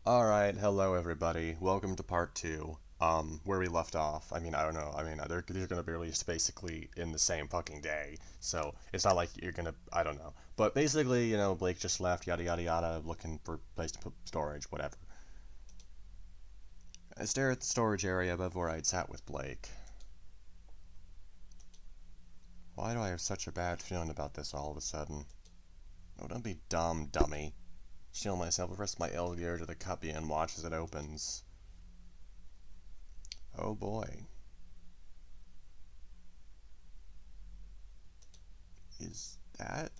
Alright, hello everybody. Welcome to part two. Where we left off. I don't know. These are gonna be released basically in the same fucking day. So, it's not like you're gonna, I don't know. But basically, Blake just left, yada yada yada, looking for a place to put storage, whatever. I stare at the storage area above where I'd sat with Blake. Why do I have such a bad feeling about this all of a sudden? Oh, don't be dumb, dummy. Shield myself, press my L gear to the cubby and watch as it opens. Oh boy. Is that...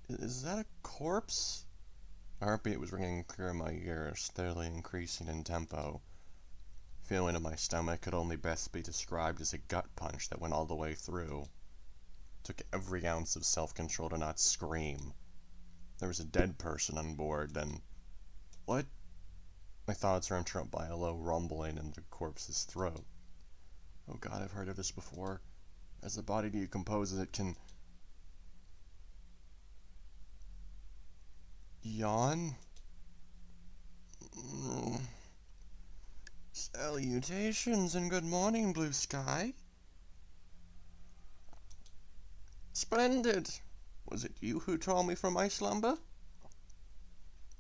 Is that a corpse? My heartbeat was ringing clear in my ears, steadily increasing in tempo. The feeling in my stomach could only best be described as a gut punch that went all the way through. It took every ounce of self-control to not scream. There was a dead person on board, then... What? My thoughts were interrupted by a low rumbling in the corpse's throat. Oh god, I've heard of this before. As the body decomposes, it can... Yawn? Salutations and good morning, blue sky. Splendid! Was it you who tore me from my slumber?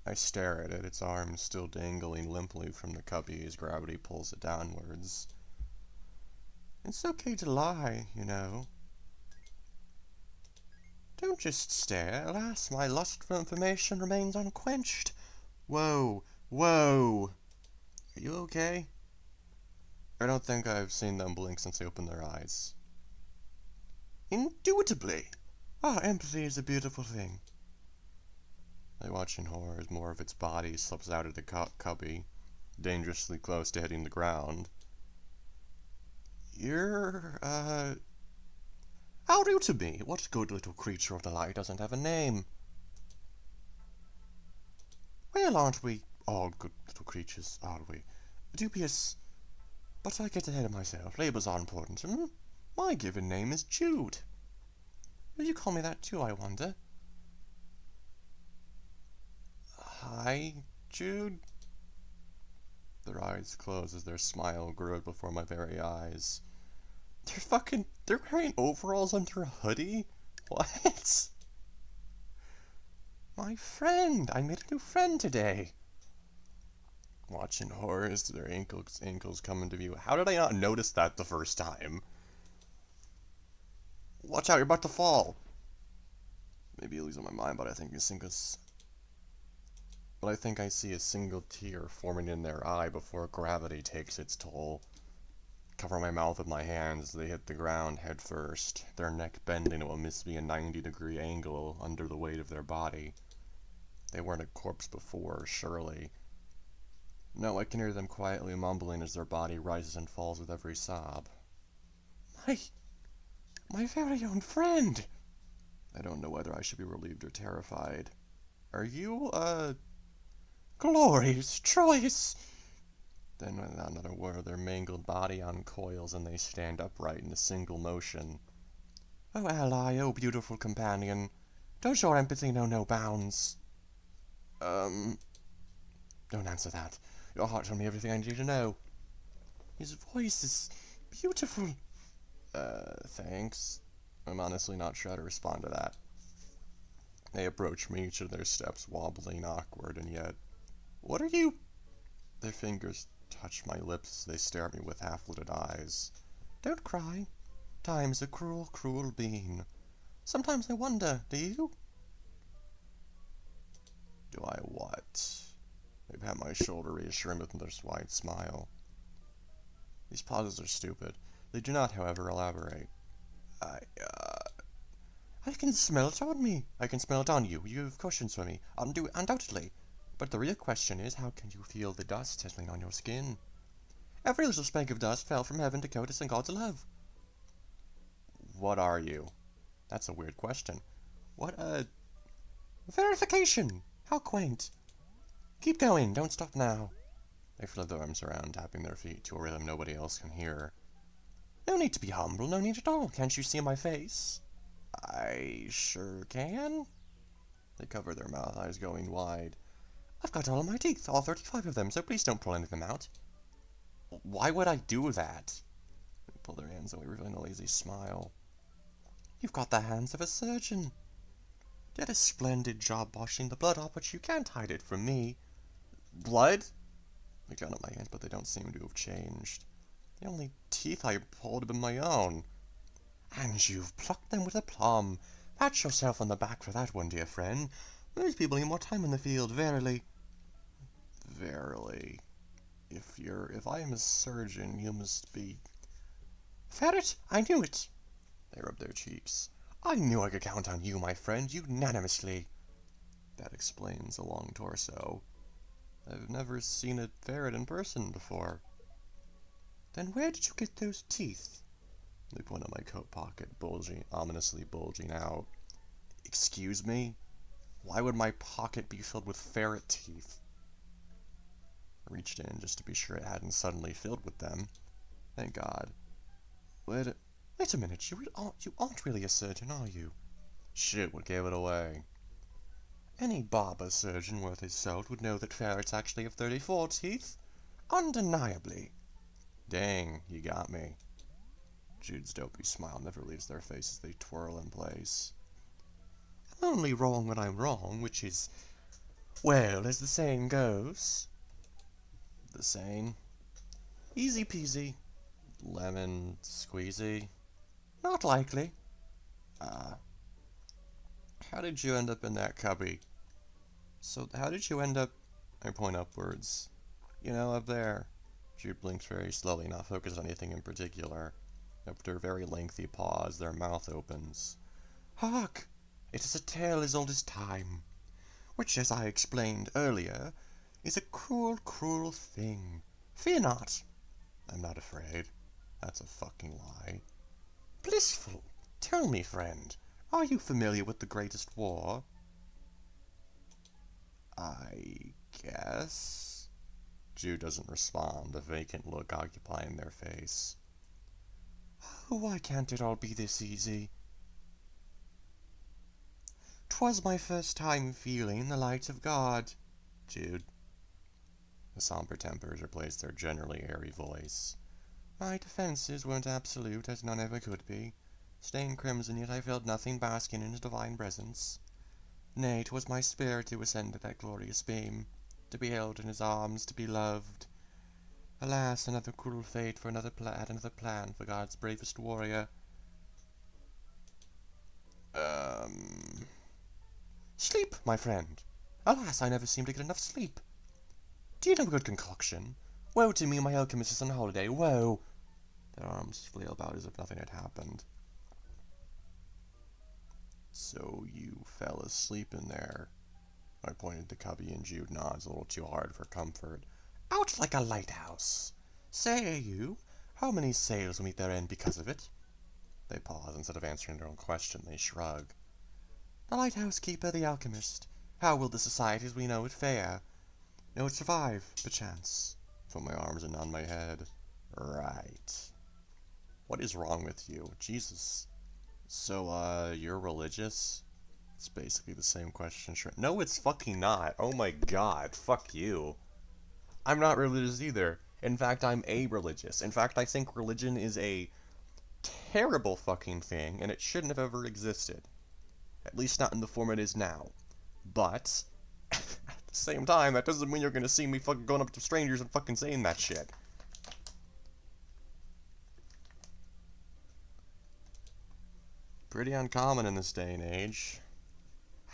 I stare at it, its arms still dangling limply from the cubby as gravity pulls it downwards. It's okay to lie, you know. Don't just stare. Alas, my lust for information remains unquenched. Whoa, whoa! Are you okay? I don't think I've seen them blink since they opened their eyes. Indubitably! Ah, empathy is a beautiful thing. I watch in horror as more of its body slips out of the cubby, dangerously close to hitting the ground. You're, How rude to me! What good little creature of the light doesn't have a name? Well, aren't we all good little creatures, are we? Dubious. But I get ahead of myself. Labels are important. My given name is Jude. Will you call me that too, I wonder? Hi, Jude? Their eyes closed as their smile grew before my very eyes. They're wearing overalls under a hoodie? What? My friend! I made a new friend today! Watching horror as their ankles come into view. How did I not notice that the first time? Watch out, you're about to fall! Maybe losing my mind, but I think I see a single tear forming in their eye before gravity takes its toll. Cover my mouth with my hands as they hit the ground head first, their neck bending at what must be a 90-degree angle under the weight of their body. They weren't a corpse before, surely. No, I can hear them quietly mumbling as their body rises and falls with every sob. My very own friend! I don't know whether I should be relieved or terrified. Are you, glorious choice! Then, without another word, their mangled body uncoils and they stand upright in a single motion. Oh, ally, oh, beautiful companion. Does your empathy know no bounds? Don't answer that. Your heart told me everything I need to know. His voice is beautiful. Thanks. I'm honestly not sure how to respond to that. They approach me, each of their steps wobbling, awkward, and yet... What are you... Their fingers touch my lips as they stare at me with half-lidded eyes. Don't cry. Time's a cruel, cruel being. Sometimes I wonder, do you? Do I what? They pat my shoulder, reassuring with their wide smile. These pauses are stupid. They do not, however, elaborate. I can smell it on me. I can smell it on you. You have questions for me. Undoubtedly. But the real question is, how can you feel the dust settling on your skin? Every little speck of dust fell from heaven to coat us in God's love. What are you? That's a weird question. Verification! How quaint. Keep going, don't stop now. They flip their arms around, tapping their feet to a rhythm nobody else can hear. No need to be humble, no need at all. Can't you see my face? I sure can. They cover their mouth, eyes going wide. I've got all of my teeth, all 35 of them, so please don't pull any of them out. Why would I do that? They pull their hands away, revealing a lazy smile. You've got the hands of a surgeon. Did a splendid job washing the blood off, but you can't hide it from me. Blood? I count up my hands, but they don't seem to have changed. The only teeth I pulled have been my own. And you've plucked them with aplomb. Pat yourself on the back for that one, dear friend. Most people need more time in the field, verily. Verily. If I am a surgeon, you must be... Ferret, I knew it! They rub their cheeks. I knew I could count on you, my friend, unanimously. That explains the long torso. I've never seen a ferret in person before. Then where did you get those teeth? They point at my coat pocket, ominously bulging out. Excuse me? Why would my pocket be filled with ferret teeth? I reached in just to be sure it hadn't suddenly filled with them. Thank God. Wait a minute, you aren't really a surgeon, are you? Shit, what gave it away? Any barber surgeon worth his salt would know that ferrets actually have 34 teeth. Undeniably. Dang, you got me. Jude's dopey smile never leaves their face as they twirl in place. I'm only wrong when I'm wrong, which is, well, as the saying goes. The saying? Easy peasy. Lemon squeezy. Not likely. How did you end up in that cubby? So, how did you end up... I point upwards. You know, up there. Jude blinks very slowly, not focused on anything in particular. After a very lengthy pause, their mouth opens. Hark! It is a tale as old as time, which, as I explained earlier, is a cruel, cruel thing. Fear not. I'm not afraid. That's a fucking lie. Blissful. Tell me, friend, are you familiar with the greatest war? I guess. Jude doesn't respond, a vacant look occupying their face. Oh, why can't it all be this easy? 'Twas my first time feeling the light of God. Jude. The somber tempers replaced their generally airy voice. My defenses weren't absolute, as none ever could be. Stained crimson, yet I felt nothing basking in his divine presence. Nay, 'twas my spirit who ascended that glorious beam, to be held in his arms, to be loved. Alas, another cruel fate for another plan for God's bravest warrior. Sleep, my friend. Alas, I never seem to get enough sleep. Do you know a good concoction? Woe to me, my alchemist is on holiday, woe! Their arms flail about as if nothing had happened. So you fell asleep in there. I pointed to Cubby, and Jude nods a little too hard for comfort. Out like a lighthouse! Say, you, how many sails will meet their end because of it? They pause. Instead of answering their own question, they shrug. The lighthouse keeper, the alchemist. How will the society as we know it fare? No, it survive, perchance. Put my arms and nod my head. Right. What is wrong with you? Jesus. So, you're religious? It's basically the same question. Sure. No, it's fucking not. Oh my god. Fuck you. I'm not religious either. In fact, I'm a-religious. In fact, I think religion is a terrible fucking thing, and it shouldn't have ever existed. At least not in the form it is now. But, at the same time, that doesn't mean you're gonna see me fucking going up to strangers and fucking saying that shit. Pretty uncommon in this day and age.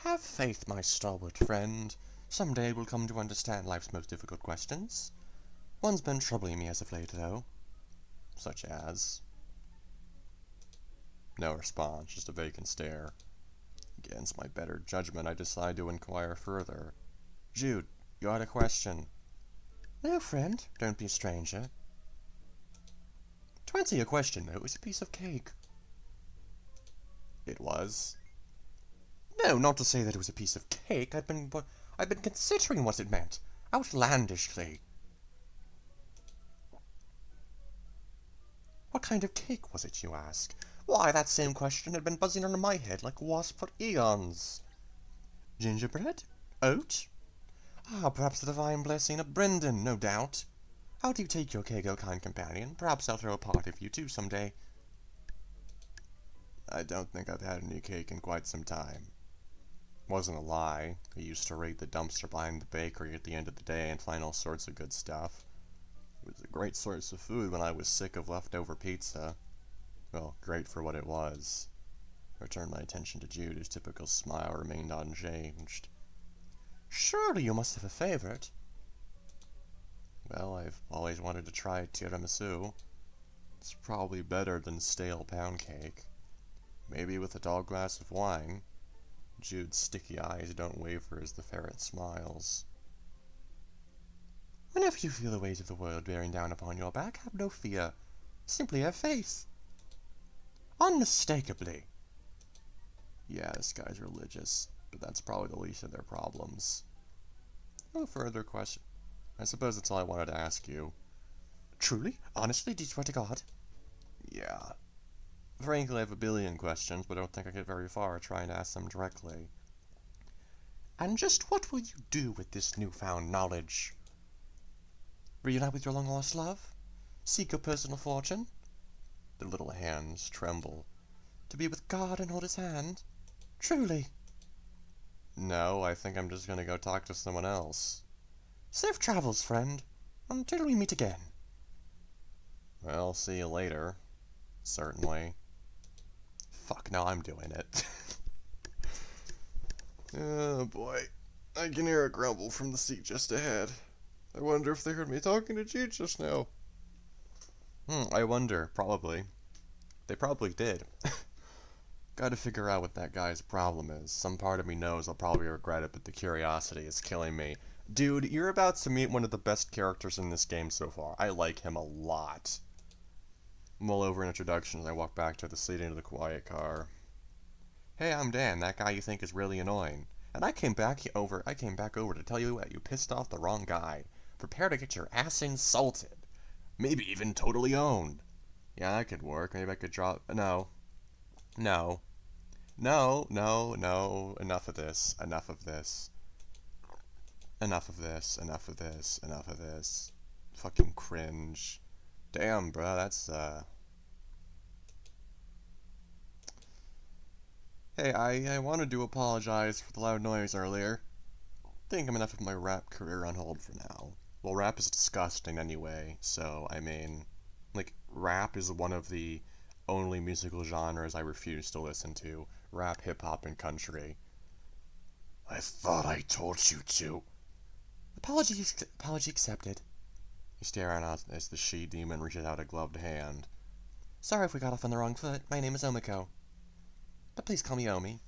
Have faith, my stalwart friend. Someday we'll come to understand life's most difficult questions. One's been troubling me as of late, though. Such as... No response, just a vacant stare. Against my better judgment, I decide to inquire further. Jude, you had a question. No, friend, don't be a stranger. To answer your question, though, it was a piece of cake. It was? No, not to say that it was a piece of cake. I've been considering what it meant. Outlandishly. What kind of cake was it, you ask? Why, that same question had been buzzing under my head like a wasp for eons. Gingerbread? Oat? Ah, perhaps the divine blessing of Brendan, no doubt. How do you take your Kego, kind companion? Perhaps I'll throw a party for you too someday. I don't think I've had any cake in quite some time. Wasn't a lie. I used to raid the dumpster behind the bakery at the end of the day and find all sorts of good stuff. It was a great source of food when I was sick of leftover pizza. Well, great for what it was. I turned my attention to Jude, whose typical smile remained unchanged. Surely you must have a favorite. Well, I've always wanted to try tiramisu. It's probably better than stale pound cake. Maybe with a tall glass of wine. Jude's sticky eyes don't waver as the ferret smiles. Whenever you feel the weight of the world bearing down upon your back, have no fear. Simply have faith. Unmistakably. Yeah, this guy's religious, but that's probably the least of their problems. No further question. I suppose that's all I wanted to ask you. Truly? Honestly? Do you swear to God? Yeah. Frankly, I have a billion questions, but I don't think I get very far trying to ask them directly. And just what will you do with this newfound knowledge? Reunite with your long-lost love? Seek your personal fortune? Their little hands tremble. To be with God and hold his hand? Truly? No, I think I'm just gonna go talk to someone else. Safe travels, friend. Until we meet again. Well, see you later. Certainly. Fuck, now I'm doing it. Oh boy. I can hear a grumble from the seat just ahead. I wonder if they heard me talking to Jude just now. I wonder. Probably. They probably did. Gotta figure out what that guy's problem is. Some part of me knows I'll probably regret it, but the curiosity is killing me. Dude, you're about to meet one of the best characters in this game so far. I like him a lot. Mull over introductions, I walk back to the seat into the quiet car. Hey, I'm Dan, that guy you think is really annoying. And I came back over to tell you that you pissed off the wrong guy. Prepare to get your ass insulted. Maybe even totally owned. Yeah, that could work. Maybe I could drop... No. No. No, no, no. Enough of this. Enough of this. Enough of this. Enough of this. Enough of this. Fucking cringe. Damn, bro, that's, Hey, I wanted to apologize for the loud noise earlier. I think I'm enough of my rap career on hold for now. Well, rap is disgusting anyway, so, I mean, like, rap is one of the only musical genres I refuse to listen to. Rap, hip-hop, and country. I thought I told you to. Apology accepted. You stare at us as the she-demon reaches out a gloved hand. Sorry if we got off on the wrong foot. My name is Omiko. But please call me Omi.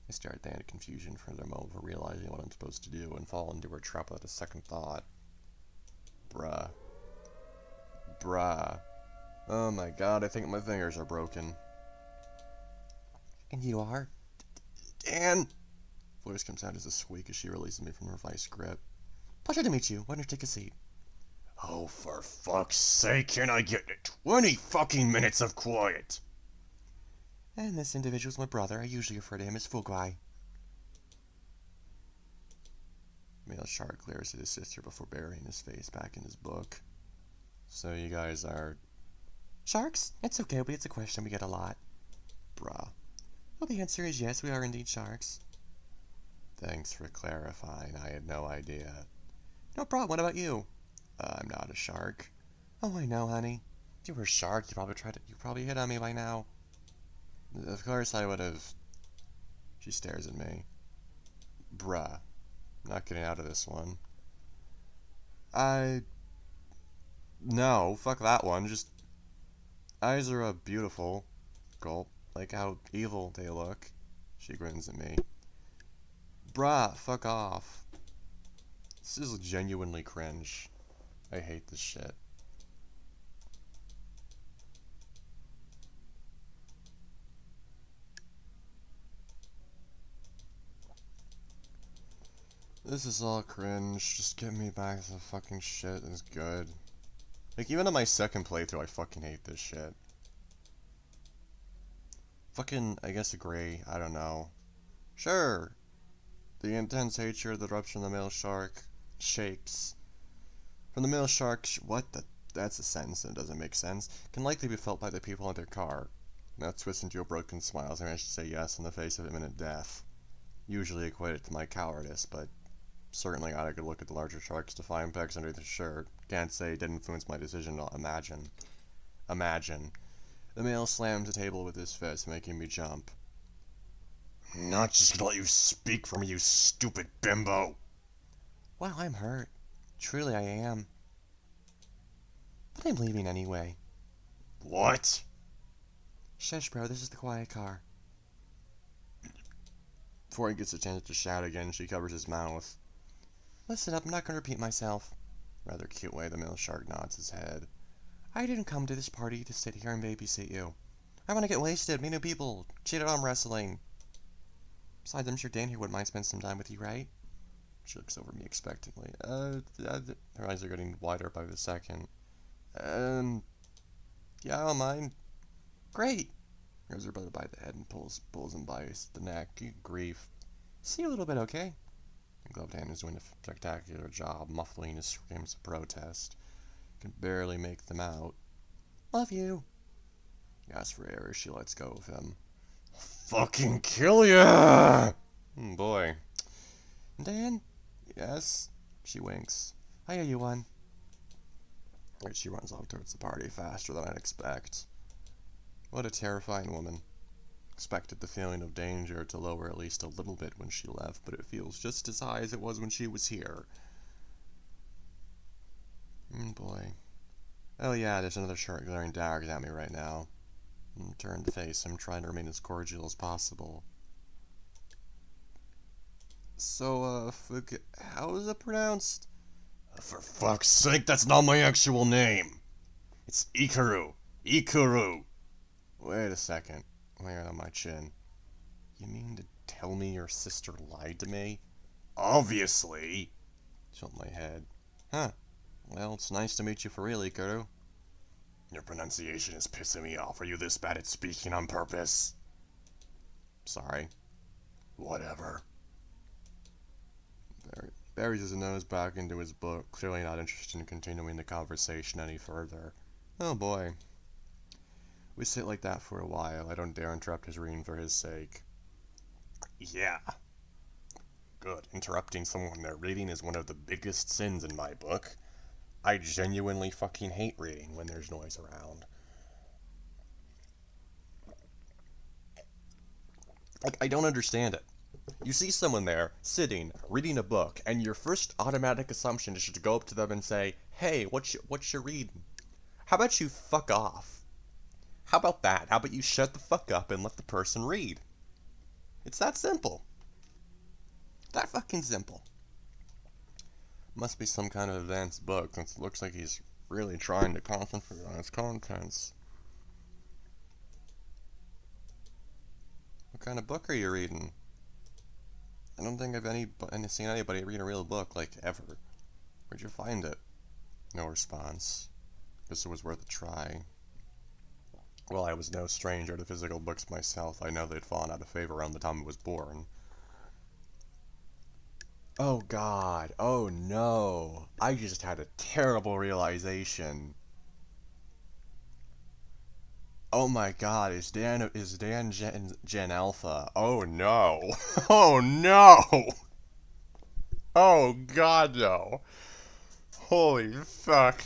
I stare at Dan in confusion for the moment of realizing what I'm supposed to do and fall into her trap without a second thought. Bruh. Bruh. Oh my god, I think my fingers are broken. And you are? Dan! Voice comes out as a squeak as she releases me from her vice grip. Pleasure to meet you. Why don't you take a seat? Oh, for fuck's sake, can I get 20 fucking minutes of quiet? And this individual's my brother. I usually refer to him as Fuguai. Male shark glares at his sister before burying his face back in his book. So you guys are... Sharks? It's okay, but it's a question we get a lot. Bruh. Well, the answer is yes, we are indeed sharks. Thanks for clarifying. I had no idea. No problem. What about you? I'm not a shark. Oh, I know, honey. If you were a shark, you probably hit on me by now. Of course I would have... She stares at me. Bruh. Not getting out of this one. No, fuck that one. Just... Eyes are beautiful. Gulp. Like how evil they look. She grins at me. Bruh, fuck off. This is genuinely cringe. I hate this shit. This is all cringe. Just get me back to the fucking shit that's good. Like, even on my second playthrough, I fucking hate this shit. Fucking, I guess agree. I don't know. Sure. The intense hatred that erupts from the male shark. shakes. From the mail shark, that's a sentence that doesn't make sense, can likely be felt by the people in their car. Now twist into a broken smile as I manage to say yes in the face of imminent death. Usually equate it to my cowardice, but certainly got a good look at the larger shark's defiant pegs under the shirt. Can't say it did influence my decision to imagine. Imagine. The male slams the table with his fist, making me jump. I'm not just gonna let you speak for me, you stupid bimbo! Well, I'm hurt. Truly I am. But I'm leaving anyway. What? Shush, bro, this is the quiet car. Before he gets a chance to shout again, she covers his mouth. Listen up, I'm not gonna repeat myself. Rather cute way the male shark nods his head. I didn't come to this party to sit here and babysit you. I want to get wasted, meet new people, cheat at arm wrestling. Besides, I'm sure Dan here wouldn't mind spending some time with you, right? She looks over me expectantly. Her eyes are getting wider by the second. Yeah, I don't mind. Great! Grabs her brother by the head and pulls him by the neck. Good grief. See you a little bit, okay? The gloved hand is doing a spectacular job, muffling his screams of protest. Can barely make them out. Love you! He asks for air as she lets go of him. Fucking kill ya! Boy. Dan? Yes? She winks. I owe you one. She runs off towards the party faster than I'd expect. What a terrifying woman. Expected the feeling of danger to lower at least a little bit when she left, but it feels just as high as it was when she was here. Boy. Oh yeah, there's another shark glaring daggers at me right now. Turn to face him, trying to remain as cordial as possible. So, how is it pronounced? For fuck's sake, that's not my actual name! It's Ikaru. Ikuru. Wait a second. Hair on my chin. You mean to tell me your sister lied to me? Obviously! Tilt my head. Huh. Well, it's nice to meet you for real, Ikaru. Your pronunciation is pissing me off. Are you this bad at speaking on purpose? Sorry. Whatever. Buries his nose back into his book, clearly not interested in continuing the conversation any further. Oh boy. We sit like that for a while. I don't dare interrupt his reading for his sake. Yeah. Good. Interrupting someone they're reading is one of the biggest sins in my book. I genuinely fucking hate reading when there's noise around. Like, I don't understand it. You see someone there, sitting, reading a book, and your first automatic assumption is just to go up to them and say, hey, what you reading? How about you fuck off? How about that? How about you shut the fuck up and let the person read? It's that simple. That fucking simple. Must be some kind of advanced book, since it looks like he's really trying to concentrate on its contents. What kind of book are you reading? I don't think I've seen anybody read a real book, like, ever. Where'd you find it? No response. Guess it was worth a try. Well, I was no stranger to physical books myself. I know they'd fallen out of favor around the time I was born. Oh god. Oh no. I just had a terrible realization. Oh my god, is Dan Gen Alpha? Oh no. Oh no! Oh god no. Holy fuck.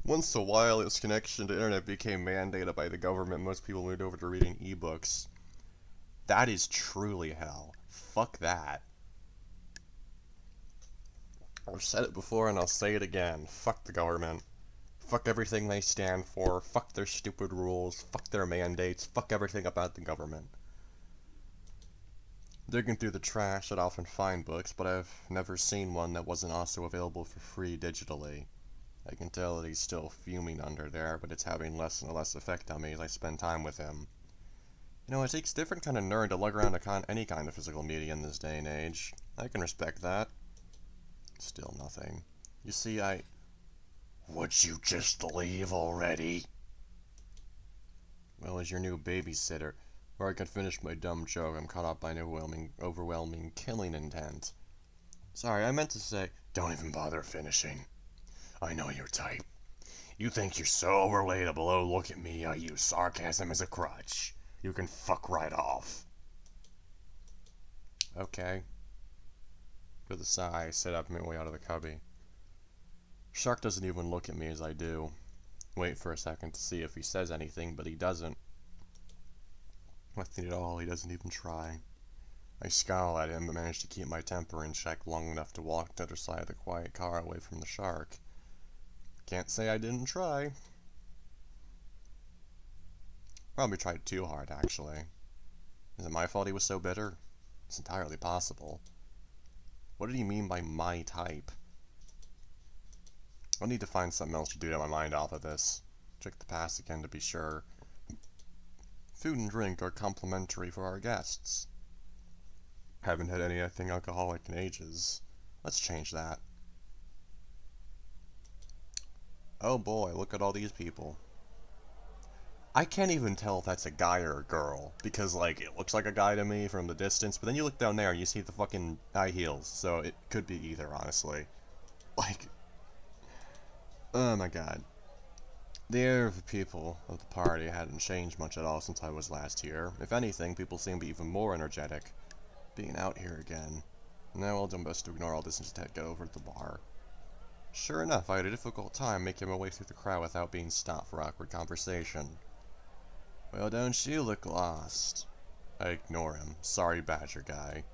Once the wireless connection to internet became mandated by the government, most people moved over to reading ebooks. That is truly hell. Fuck that. I've said it before and I'll say it again. Fuck the government. Fuck everything they stand for. Fuck their stupid rules. Fuck their mandates. Fuck everything about the government. Digging through the trash, I'd often find books, but I've never seen one that wasn't also available for free digitally. I can tell that he's still fuming under there, but it's having less and less effect on me as I spend time with him. You know, it takes a different kind of nerd to lug around any kind of physical media in this day and age. I can respect that. Still nothing. You see, Would you just leave already? Well, as your new babysitter, before I can finish my dumb joke, I'm caught up by an overwhelming killing intent. Sorry, I meant to say, don't even bother finishing. I know your type. You think you're so relatable, oh look at me, I use sarcasm as a crutch. You can fuck right off. Okay. With a sigh, I sit up and make my way out of the cubby. Shark doesn't even look at me as I do. Wait for a second to see if he says anything, but he doesn't. Nothing at all, he doesn't even try. I scowl at him, but manage to keep my temper in check long enough to walk to the other side of the quiet car away from the shark. Can't say I didn't try. Probably tried too hard, actually. Is it my fault he was so bitter? It's entirely possible. What did he mean by my type? I'll need to find something else to do to get my mind off of this. Check the pass again to be sure. Food and drink are complimentary for our guests. Haven't had anything alcoholic in ages. Let's change that. Oh boy, look at all these people. I can't even tell if that's a guy or a girl, because, like, it looks like a guy to me from the distance, but then you look down there and you see the fucking high heels, so it could be either, honestly. Like, oh my god. The air of the people of the party hadn't changed much at all since I was last here. If anything, people seem to be even more energetic. Being out here again. Now I'll do my best to ignore all this and instead get over to the bar. Sure enough, I had a difficult time making my way through the crowd without being stopped for awkward conversation. Well, don't you look lost? I ignore him. Sorry, Badger guy.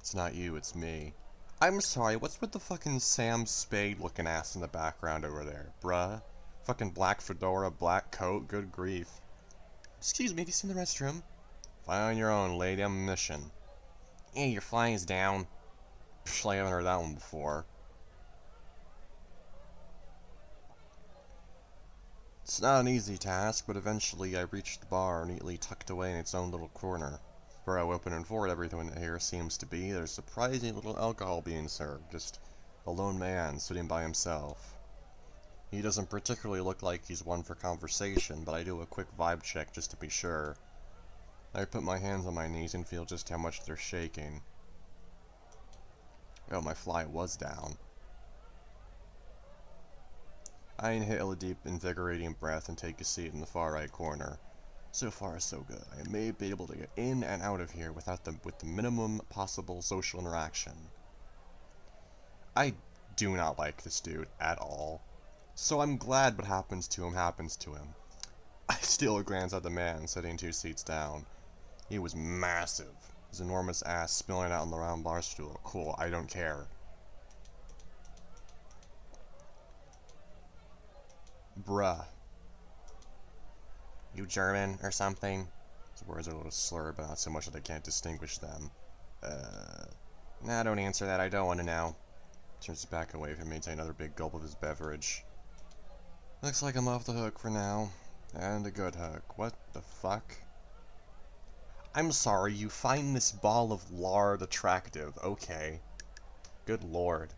It's not you, it's me. I'm sorry, what's with the fucking Sam Spade looking ass in the background over there, bruh? Fucking black fedora, black coat, good grief. Excuse me, have you seen the restroom? Fly on your own, lady, I'm on a mission. Hey, your flying is down. Psh, I haven't heard that one before. It's not an easy task, but eventually I reached the bar, neatly tucked away in its own little corner. For how open and forward everyone here seems to be, there's surprising little alcohol being served, just a lone man sitting by himself. He doesn't particularly look like he's one for conversation, but I do a quick vibe check just to be sure. I put my hands on my knees and feel just how much they're shaking. Oh, my fly was down. I inhale a deep, invigorating breath and take a seat in the far right corner. So far, so good. I may be able to get in and out of here with the minimum possible social interaction. I do not like this dude at all. So I'm glad what happens to him happens to him. I steal a glance at the man sitting 2 seats down. He was massive. His enormous ass spilling out on the round bar stool. Cool, I don't care. Bruh. You German or something? His words are a little slurred, but not so much that I can't distinguish them. Nah, don't answer that, I don't want to know. Turns his back away from me to take another big gulp of his beverage. Looks like I'm off the hook for now. And a good hook. What the fuck? I'm sorry, you find this ball of lard attractive. Okay. Good lord.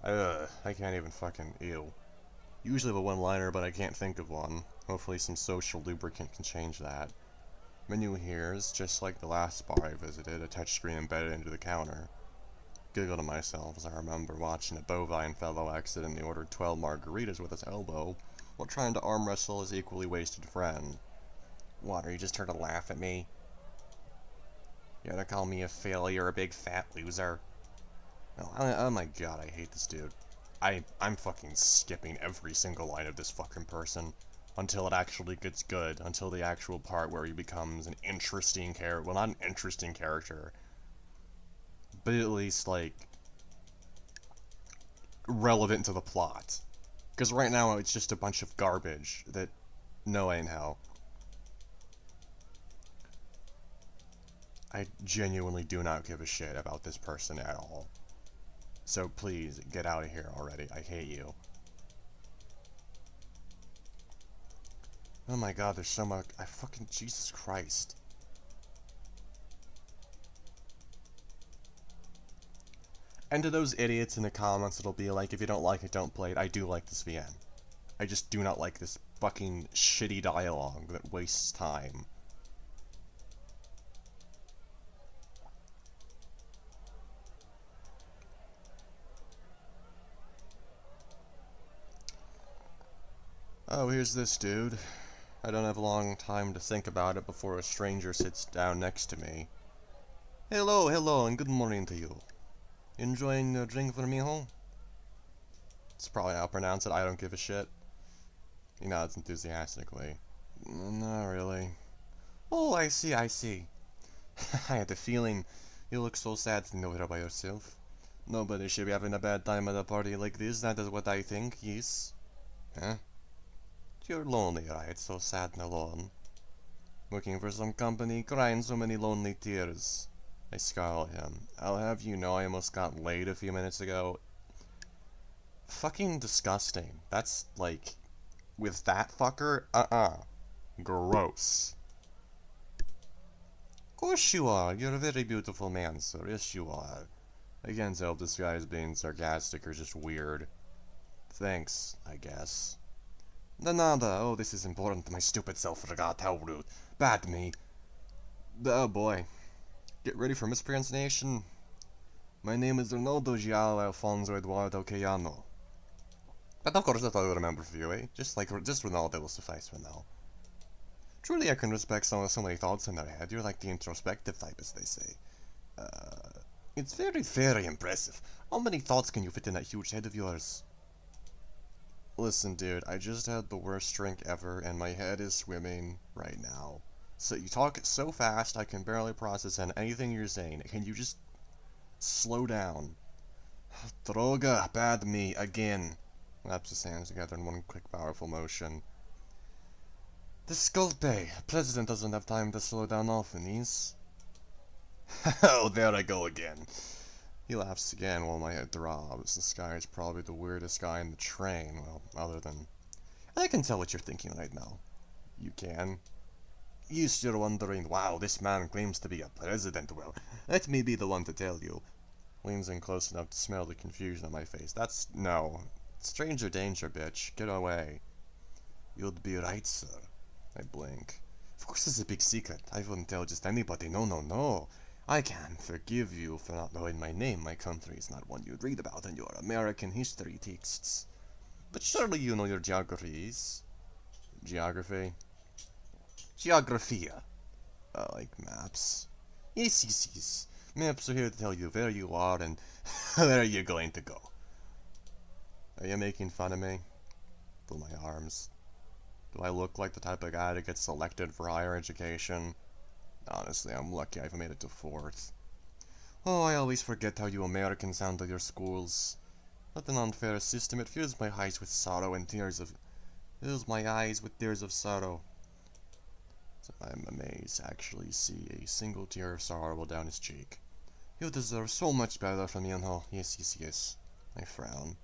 Ugh, I can't even fucking... Ew. Usually have a one-liner, but I can't think of one. Hopefully some social lubricant can change that. Menu here is just like the last bar I visited, a touchscreen embedded into the counter. Giggle to myself as I remember watching a bovine fellow accidentally ordered 12 margaritas with his elbow while trying to arm wrestle his equally wasted friend. What, are you just here to laugh at me? You gonna call me a failure, a big fat loser? Oh my god, I hate this dude. I'm fucking skipping every single line of this fucking person until it actually gets good, until the actual part where he becomes an interesting character. Well, not an interesting character, but at least, like, relevant to the plot. Because right now it's just a bunch of garbage that no way in hell. I genuinely do not give a shit about this person at all. So please, get out of here already. I hate you. Oh my god, there's so much... Jesus Christ. And to those idiots in the comments that'll be like, if you don't like it, don't play it, I do like this VN. I just do not like this fucking shitty dialogue that wastes time. Oh, here's this dude. I don't have a long time to think about it before a stranger sits down next to me. Hello, hello, and good morning to you. Enjoying a drink for me, home? It's probably how I pronounce it, I don't give a shit. He nods enthusiastically. Not really. Oh, I see, I see. I had a feeling you look so sad sitting over here by yourself. Nobody should be having a bad time at a party like this, that is what I think, yes. Huh? You're lonely, right? So sad and alone. Looking for some company, crying so many lonely tears. I scowl at him. I'll have you know I almost got laid a few minutes ago. Fucking disgusting. That's like, with that fucker? Gross. Of course you are. You're a very beautiful man, sir. Yes, you are. I can't tell if this guy is being sarcastic or just weird. Thanks, I guess. De nada. Oh, this is important. My stupid self forgot. How rude. Bad me. Oh boy. Get ready for mispronunciation. My name is Ronaldo Gial Alfonso Eduardo Cayano. But of course that's all I remember for you, eh? Just Ronaldo will suffice for now. Truly I can respect someone with so many thoughts in their head. You're like the introspective type, as they say. It's very, very impressive. How many thoughts can you fit in that huge head of yours? Listen, dude, I just had the worst drink ever, and my head is swimming right now. So you talk so fast, I can barely process anything you're saying. Can you just slow down? Droga, bad me, again. Laps his hands together in one quick, powerful motion. Disculpe, President doesn't have time to slow down often, he's... Oh, there I go again. He laughs again while my head throbs. This guy is probably the weirdest guy in the train, well, other than... I can tell what you're thinking right now. You can? Yes, you're wondering, wow, this man claims to be a president. Well, let me be the one to tell you. Leans in close enough to smell the confusion on my face. That's... no. Stranger danger, bitch. Get away. You'd be right, sir. I blink. Of course it's a big secret. I wouldn't tell just anybody. No, no, no. I can forgive you for not knowing my name. My country is not one you'd read about in your American history texts. But surely you know your geographies. Geography? Geographia. Like maps. Yes, yes, yes. Maps are here to tell you where you are and where you're going to go. Are you making fun of me? Pull my arms. Do I look like the type of guy that gets selected for higher education? Honestly, I'm lucky I've made it to 4th. Oh, I always forget how you Americans handle your schools. What an unfair system. It fills my eyes with sorrow and tears of... fills my eyes with tears of sorrow. So I'm amazed to actually see a single tear of sorrow roll down his cheek. You deserve so much better from me, and oh, yes, yes, yes. I frown.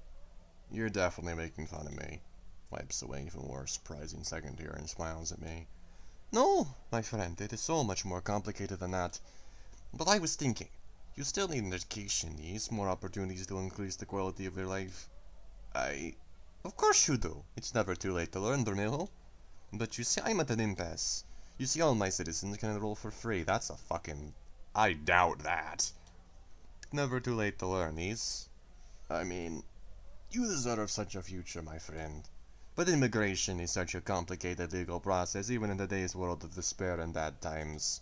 You're definitely making fun of me. Wipes away even more surprising second tear and smiles at me. No, my friend, it is so much more complicated than that. But I was thinking, you still need an education, yes? More opportunities to increase the quality of your life. Of course you do. It's never too late to learn, Dormillo. But you see, I'm at an impasse. You see, all my citizens can enroll for free. That's a fucking... I doubt that. Never too late to learn, yes? I mean, you deserve such a future, my friend. But immigration is such a complicated legal process, even in today's world of despair and bad times.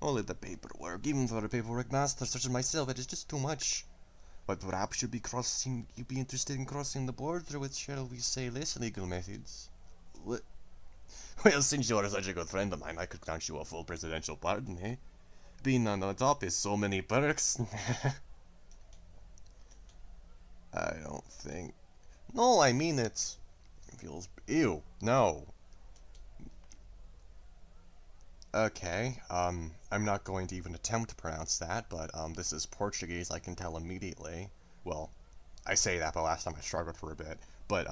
Only the paperwork, even for a paperwork master such as myself, it is just too much. But perhaps you'd be interested in crossing the border with, shall we say, less legal methods. Well, since you're such a good friend of mine, I could grant you a full presidential pardon, eh? Being on the top is so many perks. I don't think... No, I mean it. It feels... Ew. No. Okay, I'm not going to even attempt to pronounce that, but, this is Portuguese, I can tell immediately. Well, I say that, but last time I struggled for a bit. But,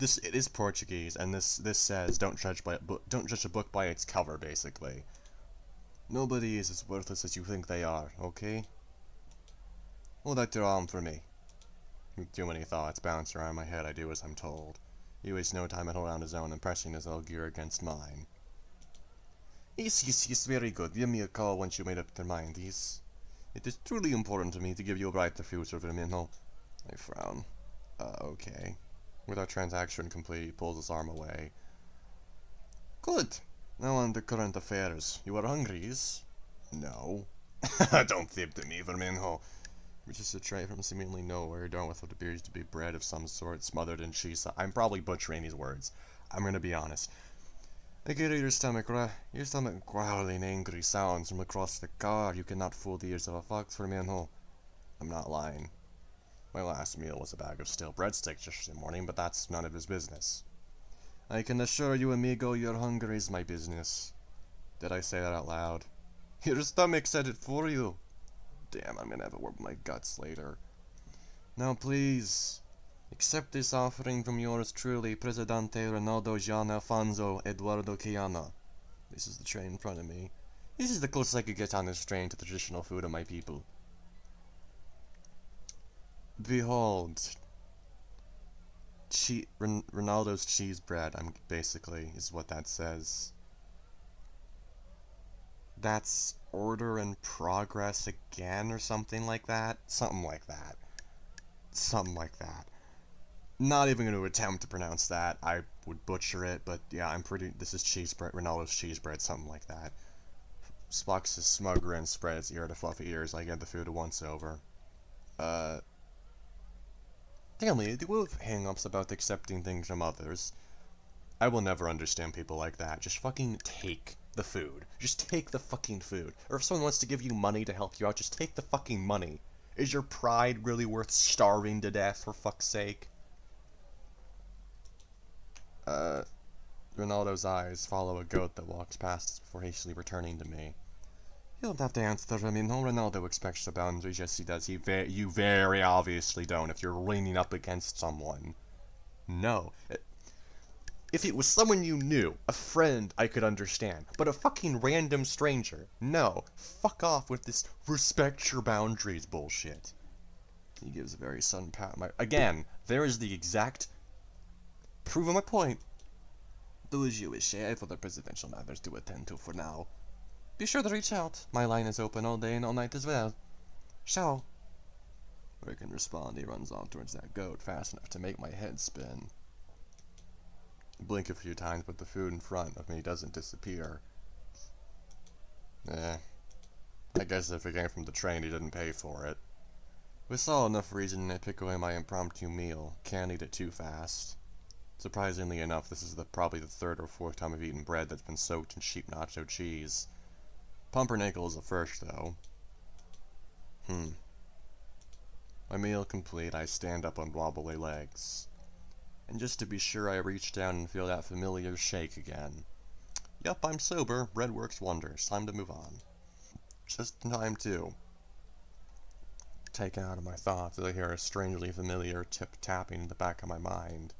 it is Portuguese, and this says, don't judge a book by its cover, basically. Nobody is as worthless as you think they are, okay? Hold out your arm for me. Too many thoughts bounce around my head, I do as I'm told. He wastes no time at holding his own and pressing his old gear against mine. Yes, yes, yes, very good. Give me a call once you made up your mind, yes. It is truly important to me to give you a brighter future, Vermino. I frown. Okay. With our transaction complete, he pulls his arm away. Good. Now on to current affairs. You are hungry, is? No. Don't tip to me, Verminho. Which is a tray from seemingly nowhere, done with what appears to be bread of some sort, smothered in cheese. I'm probably butchering these words. I'm gonna be honest. I can hear your stomach growling angry sounds from across the car. You cannot fool the ears of a fox, Verminho. I'm not lying. My last meal was a bag of stale breadsticks yesterday morning, but that's none of his business. I can assure you, amigo, your hunger is my business. Did I say that out loud? Your stomach said it for you. Damn, I'm gonna have a word with my guts later. Now please, accept this offering from yours truly, Presidente Ronaldo Gian Alfonso Eduardo Quijana. This is the tray in front of me. This is the closest I could get on this train to the traditional food of my people. Behold, Ronaldo's cheese bread, basically, is what that says. That's order in progress again, or something like that? Something like that. Something like that. Not even going to attempt to pronounce that. I would butcher it, but yeah, this is cheese bread, Ronaldo's cheese bread, something like that. Spock's a smug grin spread his ear to fluffy ears. I get the food once over. Tell me, do you have hang-ups about accepting things from others? I will never understand people like that. Just fucking take the food. Just take the fucking food. Or if someone wants to give you money to help you out, just take the fucking money. Is your pride really worth starving to death, for fuck's sake? Ronaldo's eyes follow a goat that walks past us before hastily returning to me. You don't have to answer him. No, Ronaldo expects the boundaries. Yes, he does. You very obviously don't if you're leaning up against someone. No. If it was someone you knew, a friend, I could understand. But a fucking random stranger, no. Fuck off with this respect your boundaries bullshit. He gives a very sudden pat. Again, there is the exact proof of my point. Do as you wish. I have other presidential matters to attend to for now. Be sure to reach out. My line is open all day and all night as well. Ciao. Where I can respond, he runs off towards that goat, fast enough to make my head spin. I blink a few times, but the food in front of me doesn't disappear. I guess if it came from the train, he didn't pay for it. With all enough reason to pick away my impromptu meal. Can't eat it too fast. Surprisingly enough, this is probably the third or fourth time I've eaten bread that's been soaked in sheep nacho cheese. Pumpernickel is the first, though. My meal complete, I stand up on wobbly legs. And just to be sure, I reach down and feel that familiar shake again. Yup, I'm sober. Bread works wonders. Time to move on. Just in time, too. Taken out of my thoughts as I hear a strangely familiar tip-tapping in the back of my mind.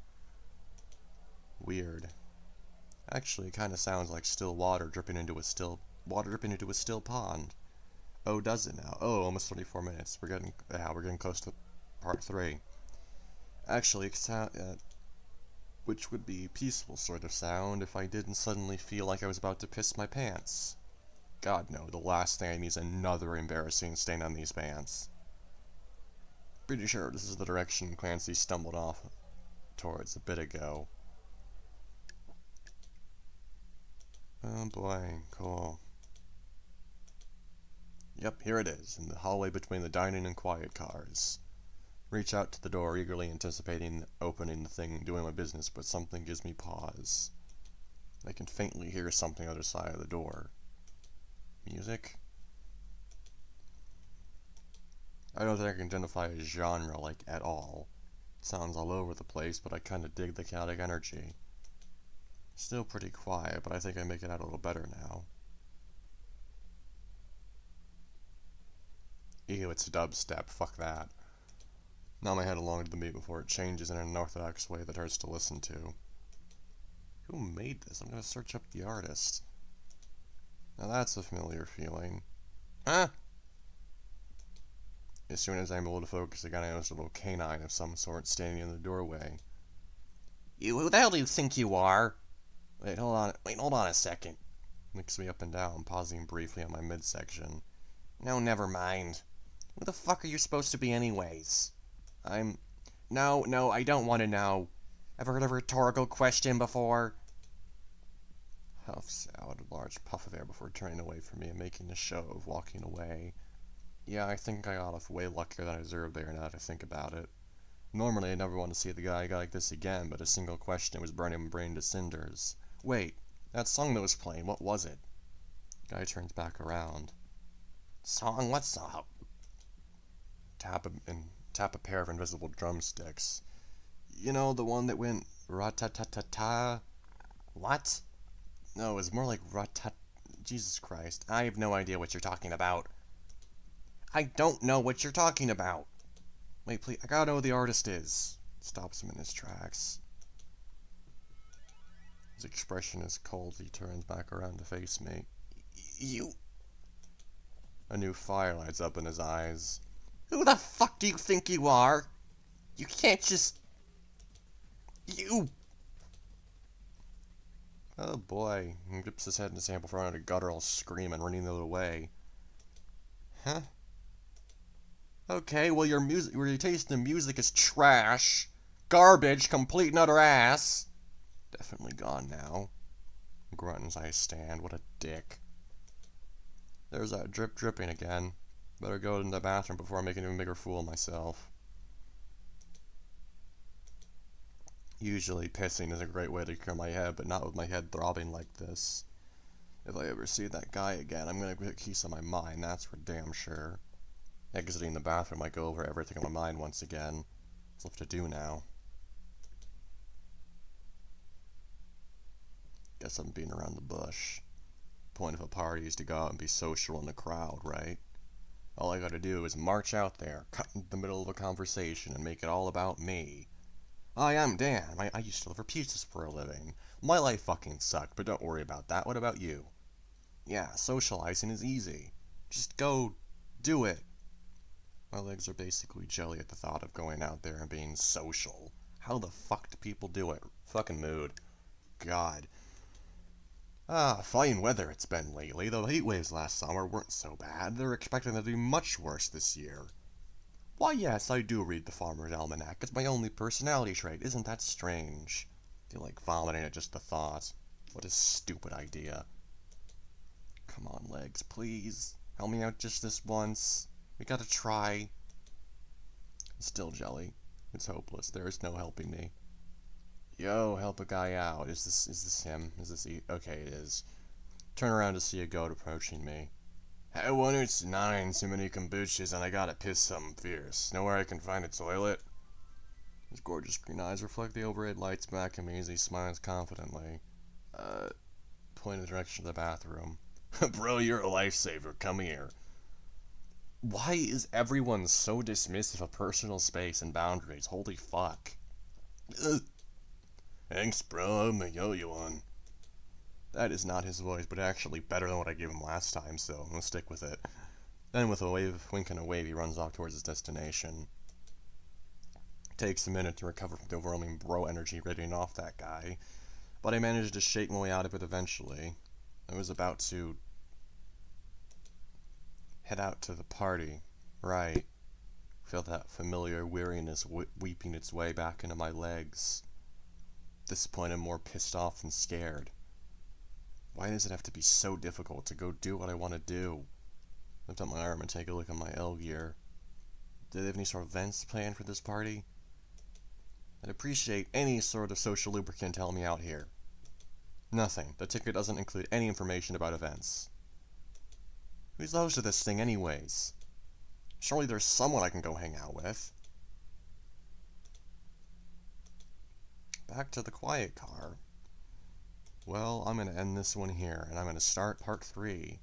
Weird. Actually, it kind of sounds like still water dripping into a still pond. Oh, does it now? Oh, almost 24 minutes. We're getting close to part 3. Actually, which would be a peaceful sort of sound if I didn't suddenly feel like I was about to piss my pants. God no, the last thing I need is another embarrassing stain on these pants. Pretty sure this is the direction Clancy stumbled off towards a bit ago. Oh boy, cool. Yep, here it is, in the hallway between the dining and quiet cars. Reach out to the door, eagerly anticipating opening the thing, doing my business, but something gives me pause. I can faintly hear something on the other side of the door. Music? I don't think I can identify a genre, like, at all. It sounds all over the place, but I kinda dig the chaotic energy. Still pretty quiet, but I think I make it out a little better now. Ew, it's dubstep, fuck that. Now my head along to the beat before it changes in an unorthodox way that hurts to listen to. Who made this? I'm gonna search up the artist. Now that's a familiar feeling. Huh? As soon as I'm able to focus again, I notice a little canine of some sort standing in the doorway. Who the hell do you think you are? Wait, hold on a second. Licks me up and down, pausing briefly on my midsection. No, never mind. Who the fuck are you supposed to be anyways? No, I don't want to know. Ever heard a rhetorical question before? Huffs out a large puff of air before turning away from me and making a show of walking away. Yeah, I think I got off way luckier than I deserved there now that I think about it. Normally, I never want to see the guy like this again, but a single question was burning my brain to cinders. Wait, that song that was playing, what was it? Guy turns back around. Song? What song? Tap a pair of invisible drumsticks. You know, the one that went rat-ta-ta-ta-ta? What? No, it was more like rat-tat... Jesus Christ, I have no idea what you're talking about. I don't know what you're talking about. Wait, please, I gotta know who the artist is. Stops him in his tracks. His expression is cold. He turns back around to face me. You... A new fire lights up in his eyes. Who the fuck do you think you are? You can't just... You... Oh boy. He grips his head in his hand before I'm in a guttural scream and running the other way. Huh? Okay, well your taste in music is trash. Garbage, complete and utter ass. Definitely gone now. Grunt as I stand. What a dick. There's that dripping again. Better go in the bathroom before I make an even bigger fool of myself. Usually pissing is a great way to clear my head, but not with my head throbbing like this. If I ever see that guy again, I'm gonna get peace on my mind, that's for damn sure. Exiting the bathroom, I go over everything on my mind once again. What's left to do now? Guess I'm beating around the bush. Point of a party is to go out and be social in the crowd, right? All I gotta do is march out there, cut in the middle of a conversation, and make it all about me. Hi, I'm Dan. I used to deliver pizzas for a living. My life fucking sucked, but don't worry about that. What about you? Yeah, socializing is easy. Just go do it. My legs are basically jelly at the thought of going out there and being social. How the fuck do people do it? Fucking mood. God. Fine weather it's been lately. The heat waves last summer weren't so bad. They're expecting them to be much worse this year. Why, yes, I do read the Farmer's Almanac. It's my only personality trait. Isn't that strange? I feel like vomiting at just the thought. What a stupid idea. Come on, legs, please. Help me out just this once. We gotta try. Still jelly. It's hopeless. There is no helping me. Yo, help a guy out. Is this him? Is this he? Okay, it is. Turn around to see a goat approaching me. Hey, 109, too many kombuchas, and I gotta piss something fierce. Know where I can find a toilet? His gorgeous green eyes reflect the overhead lights back at me as he smiles confidently. Point in the direction of the bathroom. Bro, you're a lifesaver. Come here. Why is everyone so dismissive of personal space and boundaries? Holy fuck. Thanks, bro. I'm a yo-yo one. That is not his voice, but actually better than what I gave him last time, so I'll stick with it. Then with a wink and a wave, he runs off towards his destination. It takes a minute to recover from the overwhelming bro energy radiating off that guy, but I managed to shake my way out of it eventually. I was about to head out to the party. Right. Feel that familiar weariness weeping its way back into my legs. At this point, I'm more pissed off than scared. Why does it have to be so difficult to go do what I want to do? Lift up my arm and take a look at my L gear. Do they have any sort of events planned for this party? I'd appreciate any sort of social lubricant to help me out here. Nothing. The ticket doesn't include any information about events. Who's the host of this thing anyways? Surely there's someone I can go hang out with. Back to the quiet car. Well, I'm going to end this one here, and I'm going to start part 3.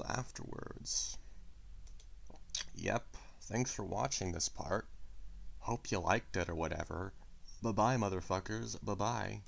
Afterwards. Yep, thanks for watching this part. Hope you liked it or whatever. Bye-bye, motherfuckers. Bye-bye.